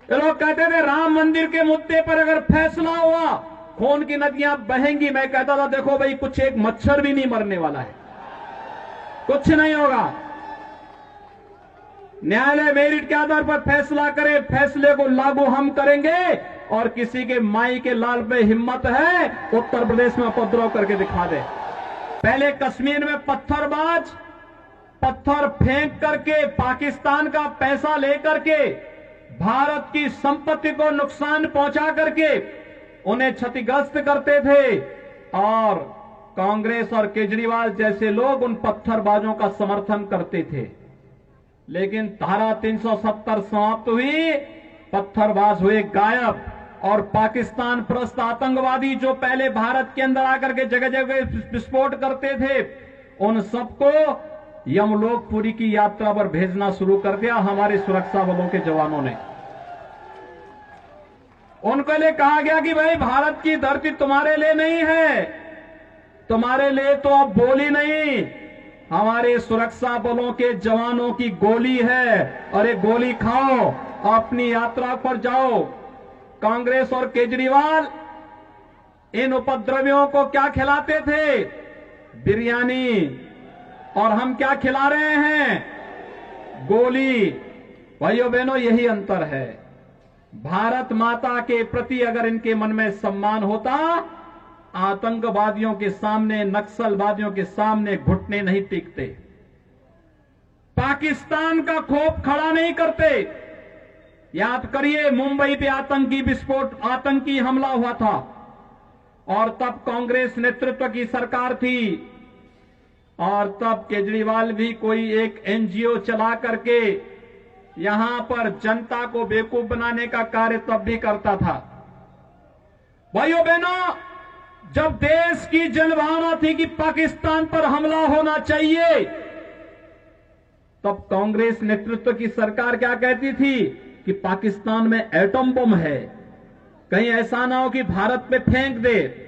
ये लोग कहते थे राम मंदिर के मुद्दे पर अगर फैसला हुआ खून की नदियां बहेंगी। मैं कहता था देखो भाई, कुछ एक मच्छर भी नहीं मरने वाला है, कुछ नहीं होगा। न्यायालय मेरिट के आधार पर फैसला करे, फैसले को लागू हम करेंगे। और किसी के माई के लाल पे हिम्मत है उत्तर प्रदेश में उपद्रव करके दिखा दे। पहले कश्मीर में पत्थरबाज पत्थर फेंक करके पाकिस्तान का पैसा लेकर के भारत की संपत्ति को नुकसान पहुंचा करके उन्हें क्षतिग्रस्त करते थे। और कांग्रेस और केजरीवाल जैसे लोग उन पत्थरबाजों का समर्थन करते थे। लेकिन धारा 370 समाप्त हुई, पत्थरबाज हुए गायब। और पाकिस्तान परस्त आतंकवादी जो पहले भारत के अंदर आकर के जगह जगह विस्फोट करते थे, उन सबको यमलोकपुरी की यात्रा पर भेजना शुरू कर दिया हमारे सुरक्षा बलों के जवानों ने। उनको लिए कहा गया कि भाई भारत की धरती तुम्हारे लिए नहीं है, तुम्हारे लिए तो अब बोली नहीं, हमारे सुरक्षा बलों के जवानों की गोली है। अरे गोली खाओ, अपनी यात्रा पर जाओ। कांग्रेस और केजरीवाल इन उपद्रवियों को क्या खिलाते थे? बिरयानी। और हम क्या खिला रहे हैं? गोली। भाइयों बहनों, यही अंतर है। भारत माता के प्रति अगर इनके मन में सम्मान होता, आतंकवादियों के सामने, नक्सलवादियों के सामने घुटने नहीं टेकते, पाकिस्तान का खौफ खड़ा नहीं करते। याद करिए, मुंबई पे आतंकी विस्फोट, आतंकी हमला हुआ था और तब कांग्रेस नेतृत्व की सरकार थी। और तब केजरीवाल भी कोई एक एनजीओ चला करके यहां पर जनता को बेवकूफ बनाने का कार्य तब भी करता था। भाइयों बहनों, जब देश की जनभावना थी कि पाकिस्तान पर हमला होना चाहिए, तब कांग्रेस नेतृत्व की सरकार क्या कहती थी कि पाकिस्तान में एटम बम है, कहीं ऐसा ना हो कि भारत पे फेंक दे।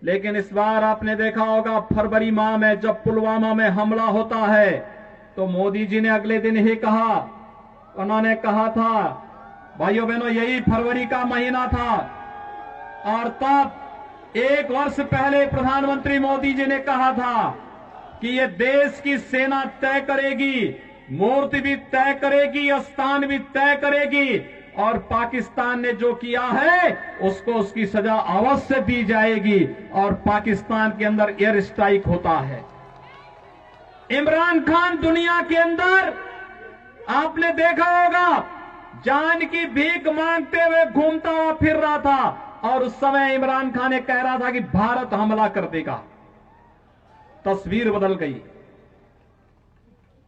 लेकिन इस बार आपने देखा होगा, फरवरी माह में जब पुलवामा में हमला होता है, तो मोदी जी ने अगले दिन ही कहा, उन्होंने कहा था, भाइयों बहनों, यही फरवरी का महीना था। और तब 1 वर्ष पहले प्रधानमंत्री मोदी जी ने कहा था कि ये देश की सेना तय करेगी, मूर्ति भी तय करेगी, स्थान भी तय करेगी, और पाकिस्तान ने जो किया है उसको उसकी सजा अवश्य दी जाएगी। और पाकिस्तान के अंदर एयर स्ट्राइक होता है। इमरान खान दुनिया के अंदर आपने देखा होगा, जान की भीख मांगते हुए घूमता हुआ फिर रहा था। और उस समय इमरान खान ने कह रहा था कि भारत हमला कर देगा। तस्वीर बदल गई।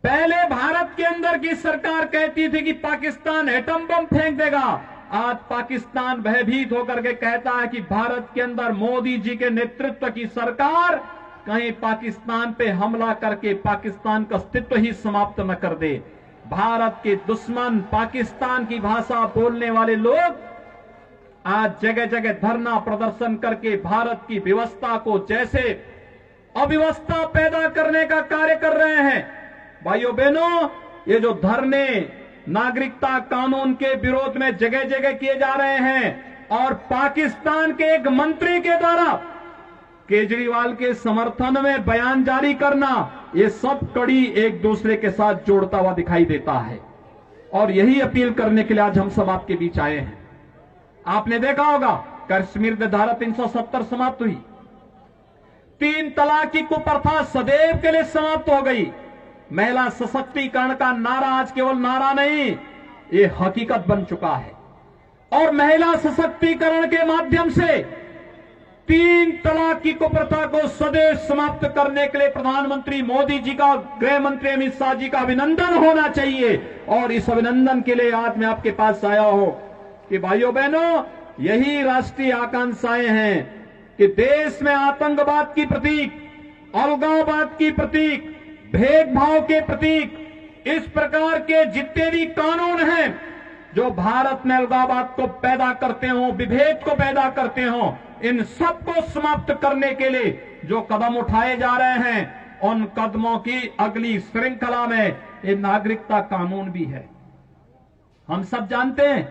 पहले भारत के अंदर की सरकार कहती थी कि पाकिस्तान एटम बम फेंक देगा। आज पाकिस्तान भयभीत होकर के कहता है कि भारत के अंदर मोदी जी के नेतृत्व की सरकार कहीं पाकिस्तान पे हमला करके पाकिस्तान का अस्तित्व ही समाप्त न कर दे। भारत के दुश्मन, पाकिस्तान की भाषा बोलने वाले लोग आज जगह जगह धरना प्रदर्शन करके भारत की व्यवस्था को जैसे अव्यवस्था पैदा करने का कार्य कर रहे हैं। भाइयों बहनों, ये जो धरने नागरिकता कानून के विरोध में जगह जगह किए जा रहे हैं और पाकिस्तान के एक मंत्री के द्वारा केजरीवाल के समर्थन में बयान जारी करना, ये सब कड़ी एक दूसरे के साथ जोड़ता हुआ दिखाई देता है। और यही अपील करने के लिए आज हम सब आपके बीच आए हैं। आपने देखा होगा, कश्मीर में धारा 370 समाप्त हुई, 3 तलाक की कुप्रथा सदैव के लिए समाप्त हो गई। महिला सशक्तिकरण का नारा आज केवल नारा नहीं, ये हकीकत बन चुका है। और महिला सशक्तिकरण के माध्यम से 3 तलाक की कुप्रथा को सदैव समाप्त करने के लिए प्रधानमंत्री मोदी जी का, गृह मंत्री अमित शाह जी का अभिनंदन होना चाहिए। और इस अभिनंदन के लिए आज मैं आपके पास आया हूं कि भाइयों बहनों, यही राष्ट्रीय आकांक्षाएं हैं कि देश में आतंकवाद की प्रतीक, अलगाववाद की प्रतीक, भेदभाव के प्रतीक, इस प्रकार के जितने भी कानून हैं जो भारत में अलगाववाद को पैदा करते हो, विभेद को पैदा करते हो, इन सबको समाप्त करने के लिए जो कदम उठाए जा रहे हैं, उन कदमों की अगली श्रृंखला में ये नागरिकता कानून भी है। हम सब जानते हैं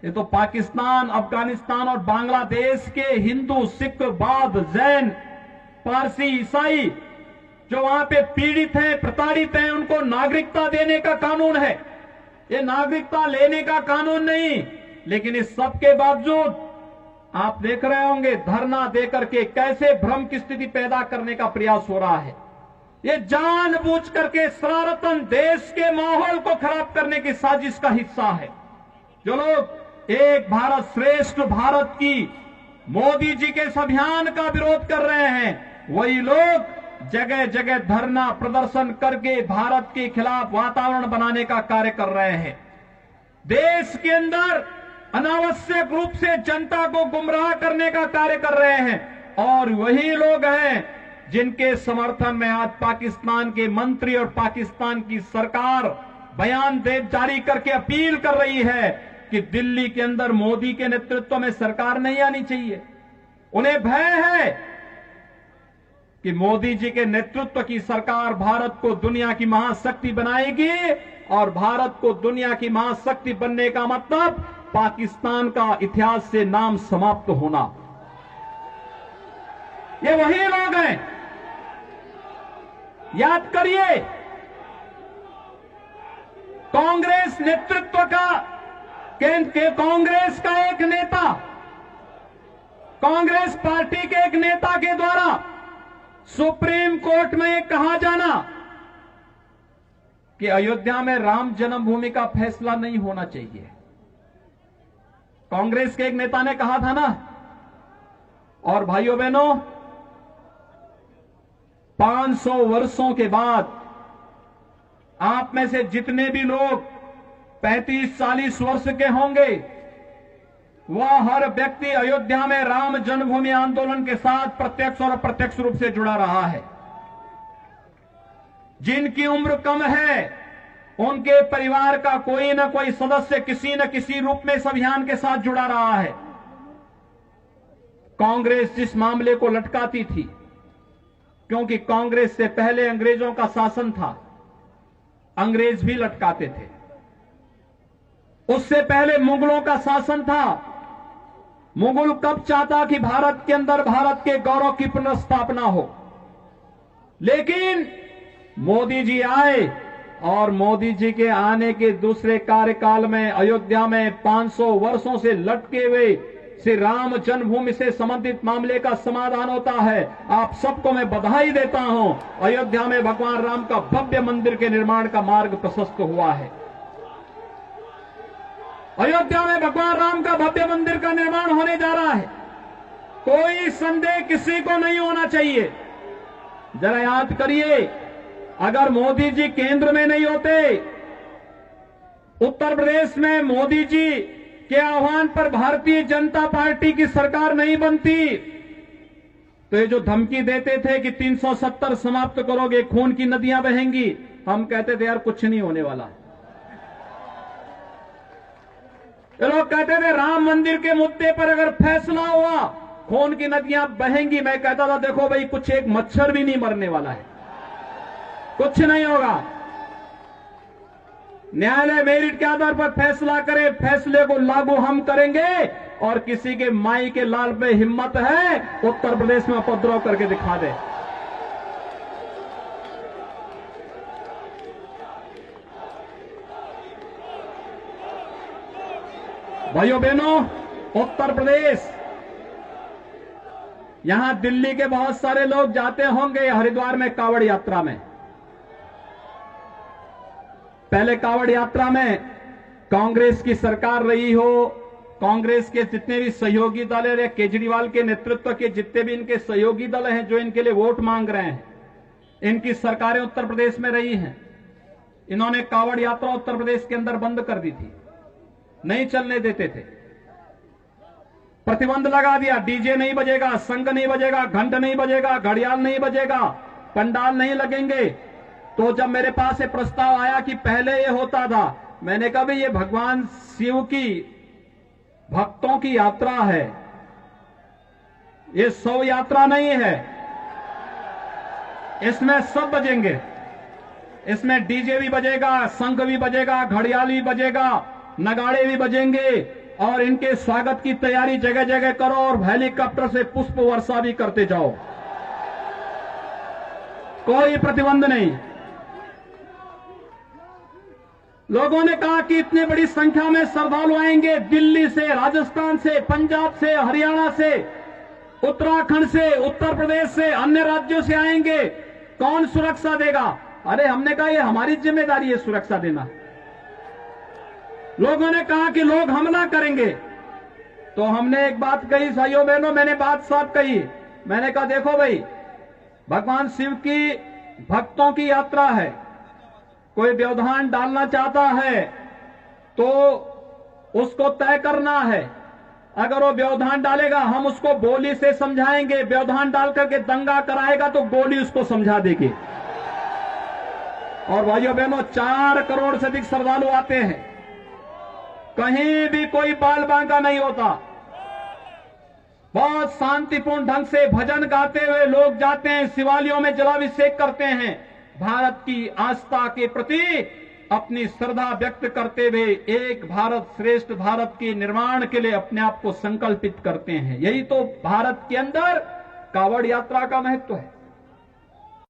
ये तो पाकिस्तान, अफगानिस्तान और बांग्लादेश के हिंदू, सिख, बौद्ध, जैन, पारसी, ईसाई जो वहां पे पीड़ित हैं, प्रताड़ित हैं, उनको नागरिकता देने का कानून है। ये नागरिकता लेने का कानून नहीं। लेकिन इस सब के बावजूद आप देख रहे होंगे धरना देकर के कैसे भ्रम की स्थिति पैदा करने का प्रयास हो रहा है। ये जानबूझ करके शरारतन देश के माहौल को खराब करने की साजिश का हिस्सा है। जो लोग एक भारत श्रेष्ठ भारत की मोदी जी के इस अभियान का विरोध कर रहे हैं, वही लोग जगह जगह धरना प्रदर्शन करके भारत के खिलाफ वातावरण बनाने का कार्य कर रहे हैं। देश के अंदर अनावश्यक रूप से जनता को गुमराह करने का कार्य कर रहे हैं। और वही लोग हैं जिनके समर्थन में आज पाकिस्तान के मंत्री और पाकिस्तान की सरकार बयान जारी करके अपील कर रही है कि दिल्ली के अंदर मोदी के नेतृत्व में सरकार नहीं आनी चाहिए। उन्हें भय है कि मोदी जी के नेतृत्व की सरकार भारत को दुनिया की महाशक्ति बनाएगी और भारत को दुनिया की महाशक्ति बनने का मतलब पाकिस्तान का इतिहास से नाम समाप्त होना। ये वही लोग हैं, याद करिए, कांग्रेस नेतृत्व का कांग्रेस का एक नेता, कांग्रेस पार्टी के एक नेता के द्वारा सुप्रीम कोर्ट में कहा जाना कि अयोध्या में राम जन्मभूमि का फैसला नहीं होना चाहिए। कांग्रेस के एक नेता ने कहा था ना। और भाइयों बहनों, 500 वर्षों के बाद आप में से जितने भी लोग 35-40 वर्ष के होंगे, वह हर व्यक्ति अयोध्या में राम जन्मभूमि आंदोलन के साथ प्रत्यक्ष और अप्रत्यक्ष रूप से जुड़ा रहा है। जिनकी उम्र कम है, उनके परिवार का कोई न कोई सदस्य किसी न किसी रूप में इस अभियान के साथ जुड़ा रहा है। कांग्रेस जिस मामले को लटकाती थी, क्योंकि कांग्रेस से पहले अंग्रेजों का शासन था, अंग्रेज भी लटकाते थे। उससे पहले मुगलों का शासन था। मुगल कब चाहता कि भारत के अंदर भारत के गौरव की पुनर्स्थापना हो, लेकिन मोदी जी आए और मोदी जी के आने के दूसरे कार्यकाल में अयोध्या में 500 वर्षों से लटके हुए श्री राम जन्मभूमि से संबंधित मामले का समाधान होता है। आप सबको मैं बधाई देता हूं। अयोध्या में भगवान राम का भव्य मंदिर के निर्माण का मार्ग प्रशस्त हुआ है। अयोध्या में भगवान राम का भव्य मंदिर का निर्माण होने जा रहा है। कोई संदेह किसी को नहीं होना चाहिए। जरा याद करिए, अगर मोदी जी केंद्र में नहीं होते, उत्तर प्रदेश में मोदी जी के आह्वान पर भारतीय जनता पार्टी की सरकार नहीं बनती, तो ये जो धमकी देते थे कि 370 समाप्त करोगे, खून की नदियां बहेंगी, हम कहते थे यार कुछ नहीं होने वाला। ये लोग कहते थे राम मंदिर के मुद्दे पर अगर फैसला हुआ खून की नदियां बहेंगी। मैं कहता था देखो भाई, कुछ एक मच्छर भी नहीं मरने वाला है, कुछ नहीं होगा। न्यायालय मेरिट के आधार पर फैसला करे, फैसले को लागू हम करेंगे। और किसी के माई के लाल पे हिम्मत है उत्तर प्रदेश में उपद्रव करके दिखा दे। भाइयों बहनों, उत्तर प्रदेश, यहां दिल्ली के बहुत सारे लोग जाते होंगे हरिद्वार में कांवड़ यात्रा में। पहले कांवड़ यात्रा में कांग्रेस की सरकार रही हो, कांग्रेस के जितने भी सहयोगी दल है, केजरीवाल के नेतृत्व के जितने भी इनके सहयोगी दल हैं जो इनके लिए वोट मांग रहे हैं, इनकी सरकारें उत्तर प्रदेश में रही हैं। इन्होंने कांवड़ यात्रा उत्तर प्रदेश के अंदर बंद कर दी थी, नहीं चलने देते थे, प्रतिबंध लगा दिया। डीजे नहीं बजेगा, संग नहीं बजेगा, घंट नहीं बजेगा, घड़ियाल नहीं बजेगा, पंडाल नहीं लगेंगे। तो जब मेरे पास ये प्रस्ताव आया कि पहले ये होता था, मैंने कहा भाई ये भगवान शिव की भक्तों की यात्रा है, ये शव यात्रा नहीं है। इसमें सब बजेंगे, इसमें डीजे भी बजेगा, शंख भी बजेगा, घड़ियाल भी बजेगा, नगाड़े भी बजेंगे, और इनके स्वागत की तैयारी जगह जगह करो और हेलीकॉप्टर से पुष्प वर्षा भी करते जाओ, कोई प्रतिबंध नहीं। लोगों ने कहा कि इतनी बड़ी संख्या में श्रद्धालु आएंगे, दिल्ली से, राजस्थान से, पंजाब से, हरियाणा से, उत्तराखंड से, उत्तर प्रदेश से, अन्य राज्यों से आएंगे, कौन सुरक्षा देगा? अरे हमने कहा ये हमारी जिम्मेदारी है सुरक्षा देना। लोगों ने कहा कि लोग हमला करेंगे, तो हमने एक बात कही भाइयों बहनों, मैंने बात साफ कही। मैंने कहा देखो भाई, भगवान शिव की भक्तों की यात्रा है, कोई व्यवधान डालना चाहता है तो उसको तय करना है। अगर वो व्यवधान डालेगा हम उसको गोली से समझाएंगे, व्यवधान डाल करके दंगा कराएगा तो गोली उसको समझा देगी। और भाइयों बहनों, 4 करोड़ से अधिक श्रद्धालु आते हैं, कहीं भी कोई बाल बांका नहीं होता। बहुत शांतिपूर्ण ढंग से भजन गाते हुए लोग जाते हैं, शिवालयों में जलाभिषेक करते हैं, भारत की आस्था के प्रति अपनी श्रद्धा व्यक्त करते हुए एक भारत श्रेष्ठ भारत के निर्माण के लिए अपने आप को संकल्पित करते हैं। यही तो भारत के अंदर कावड़ यात्रा का महत्व है।